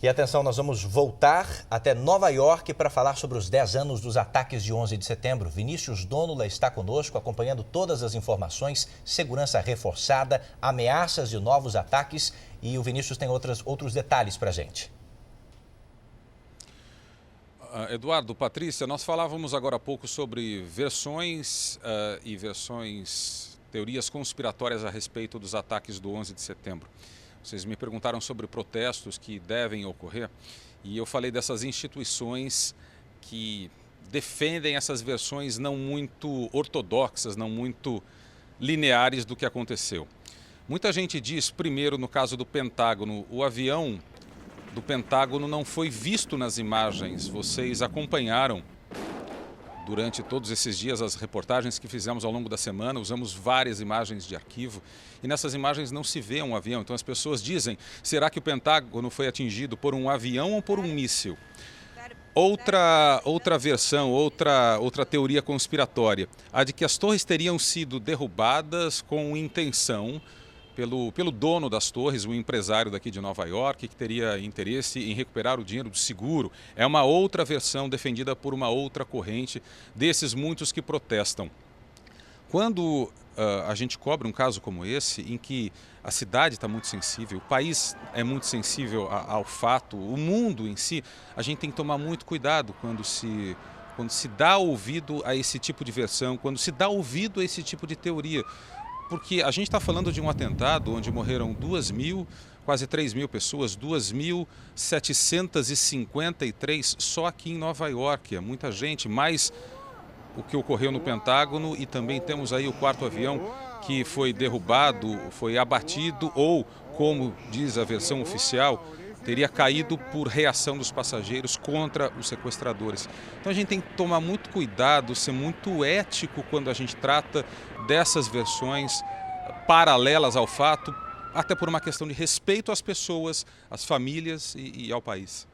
E atenção, nós vamos voltar até Nova York para falar sobre os 10 anos dos ataques de 11 de setembro. Vinícius Dônula está conosco, acompanhando todas as informações, segurança reforçada, ameaças de novos ataques. E o Vinícius tem outros detalhes para a gente. Eduardo, Patrícia, nós falávamos agora há pouco sobre versões, teorias conspiratórias a respeito dos ataques do 11 de setembro. Vocês me perguntaram sobre protestos que devem ocorrer e eu falei dessas instituições que defendem essas versões não muito ortodoxas, não muito lineares do que aconteceu. Muita gente diz, primeiro no caso do Pentágono, o avião do Pentágono não foi visto nas imagens. Vocês acompanharam durante todos esses dias as reportagens que fizemos ao longo da semana, usamos várias imagens de arquivo e nessas imagens não se vê um avião. Então as pessoas dizem, será que o Pentágono foi atingido por um avião ou por um míssil? Outra versão, outra teoria conspiratória, a de que as torres teriam sido derrubadas com intenção pelo dono das torres, um empresário daqui de Nova York, que teria interesse em recuperar o dinheiro do seguro. É uma outra versão defendida por uma outra corrente desses muitos que protestam. Quando a gente cobre um caso como esse, em que a cidade está muito sensível, o país é muito sensível ao fato, o mundo em si, a gente tem que tomar muito cuidado quando se dá ouvido a esse tipo de versão, quando se dá ouvido a esse tipo de teoria. Porque a gente está falando de um atentado onde morreram quase 3.000 pessoas, 2.753 só aqui em Nova York. É muita gente, mais o que ocorreu no Pentágono e também temos aí o quarto avião que foi derrubado, foi abatido ou, como diz a versão oficial, teria caído por reação dos passageiros contra os sequestradores. Então a gente tem que tomar muito cuidado, ser muito ético quando a gente trata dessas versões paralelas ao fato, até por uma questão de respeito às pessoas, às famílias e ao país.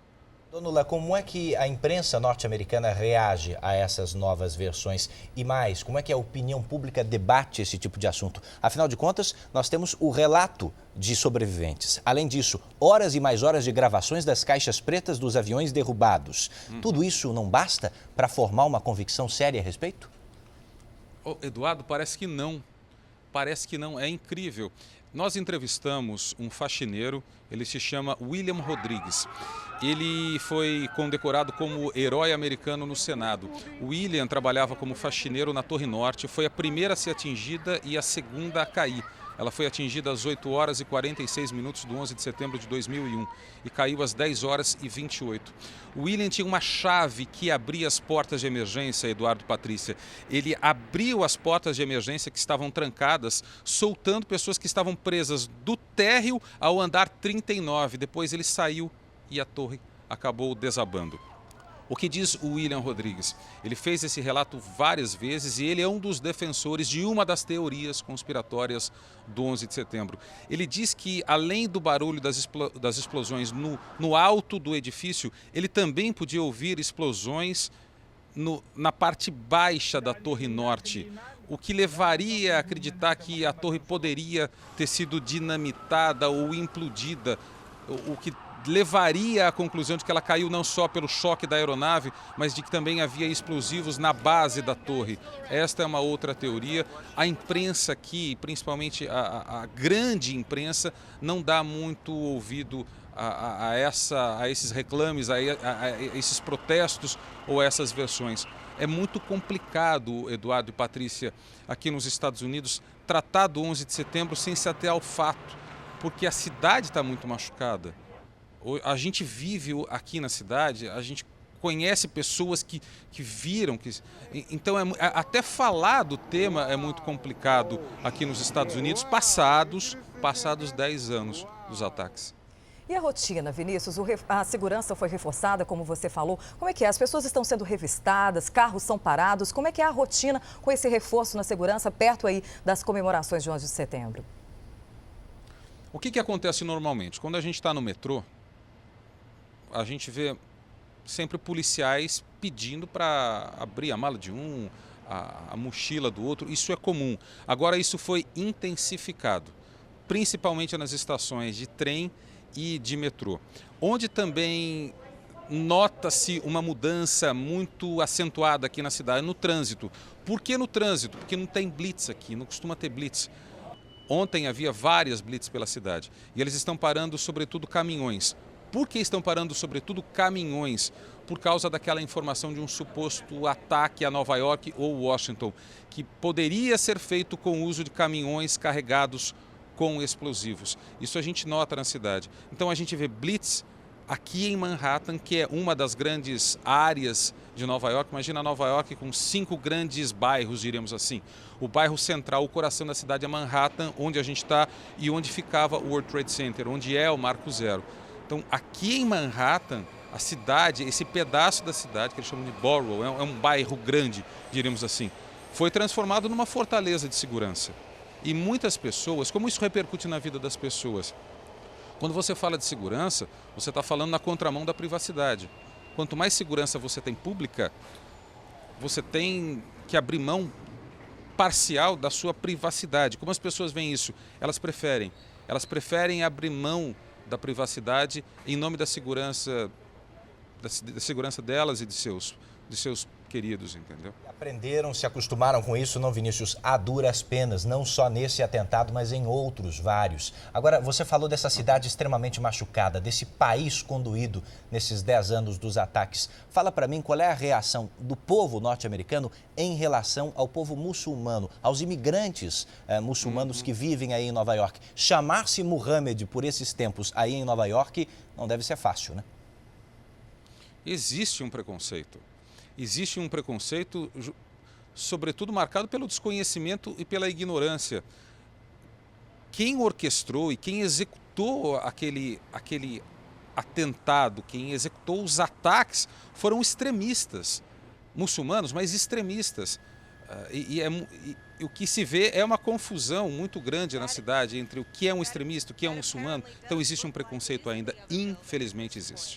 Dônula, como é que a imprensa norte-americana reage a essas novas versões? E mais, como é que a opinião pública debate esse tipo de assunto? Afinal de contas, nós temos o relato de sobreviventes. Além disso, horas e mais horas de gravações das caixas pretas dos aviões derrubados. Tudo isso não basta para formar uma convicção séria a respeito? Eduardo, parece que não. Parece que não. É incrível. Nós entrevistamos um faxineiro, ele se chama William Rodrigues. Ele foi condecorado como herói americano no Senado. O William trabalhava como faxineiro na Torre Norte, foi a primeira a ser atingida e a segunda a cair. Ela foi atingida às 8 horas e 46 minutos do 11 de setembro de 2001 e caiu às 10 horas e 28. O William tinha uma chave que abria as portas de emergência, Eduardo, Patrícia. Ele abriu as portas de emergência que estavam trancadas, soltando pessoas que estavam presas do térreo ao andar 39. Depois ele saiu e a torre acabou desabando. O que diz o William Rodrigues? Ele fez esse relato várias vezes e ele é um dos defensores de uma das teorias conspiratórias do 11 de setembro. Ele diz que, além do barulho das explosões no alto do edifício, ele também podia ouvir explosões na parte baixa da Torre Norte, o que levaria a acreditar que a torre poderia ter sido dinamitada ou implodida, o que levaria à conclusão de que ela caiu não só pelo choque da aeronave, mas de que também havia explosivos na base da torre. Esta é uma outra teoria. A imprensa aqui, principalmente a grande imprensa, não dá muito ouvido a esses reclames, a esses protestos ou a essas versões. É muito complicado, Eduardo e Patrícia, aqui nos Estados Unidos, tratar do 11 de setembro sem se ater ao fato, porque a cidade está muito machucada. A gente vive aqui na cidade, a gente conhece pessoas que viram. Então, até falar do tema é muito complicado aqui nos Estados Unidos, passados 10 anos dos ataques. E a rotina, Vinícius? A segurança foi reforçada, como você falou. Como é que é? As pessoas estão sendo revistadas, carros são parados. Como é que é a rotina com esse reforço na segurança perto aí das comemorações de 11 de setembro? O que acontece normalmente? Quando a gente está no metrô, a gente vê sempre policiais pedindo para abrir a mala de um, a mochila do outro. Isso é comum. Agora, isso foi intensificado, principalmente nas estações de trem e de metrô. Onde também nota-se uma mudança muito acentuada aqui na cidade, no trânsito. Por que no trânsito? Porque não tem blitz aqui, não costuma ter blitz. Ontem havia várias blitz pela cidade e eles estão parando sobretudo caminhões. Por que estão parando sobretudo caminhões? Por causa daquela informação de um suposto ataque a Nova York ou Washington, que poderia ser feito com o uso de caminhões carregados com explosivos. Isso a gente nota na cidade. Então a gente vê blitz aqui em Manhattan, que é uma das grandes áreas de Nova York. Imagina Nova York com 5 grandes bairros, diríamos assim. O bairro central, o coração da cidade é Manhattan, onde a gente está e onde ficava o World Trade Center, onde é o Marco Zero. Então aqui em Manhattan, a cidade, esse pedaço da cidade, que eles chamam de Borough, é um bairro grande, diríamos assim, foi transformado numa fortaleza de segurança. E muitas pessoas, como isso repercute na vida das pessoas? Quando você fala de segurança, você está falando na contramão da privacidade. Quanto mais segurança você tem pública, você tem que abrir mão parcial da sua privacidade. Como as pessoas veem isso? Elas preferem abrir mão da privacidade em nome da segurança delas e de seus queridos, entendeu? Aprenderam, se acostumaram com isso, não, Vinícius, a duras penas, não só nesse atentado, mas em outros vários. Agora, você falou dessa cidade extremamente machucada, desse país conduído nesses 10 anos dos ataques. Fala para mim qual é a reação do povo norte-americano em relação ao povo muçulmano, aos imigrantes muçulmanos que vivem aí em Nova York. Chamar-se Muhammad por esses tempos aí em Nova York não deve ser fácil, né? Existe um preconceito. Existe um preconceito, sobretudo marcado pelo desconhecimento e pela ignorância. Quem orquestrou e quem executou aquele atentado, quem executou os ataques, foram extremistas, muçulmanos, mas extremistas. E o que se vê é uma confusão muito grande na cidade entre o que é um extremista, o que é um muçulmano. Então existe um preconceito ainda, infelizmente existe.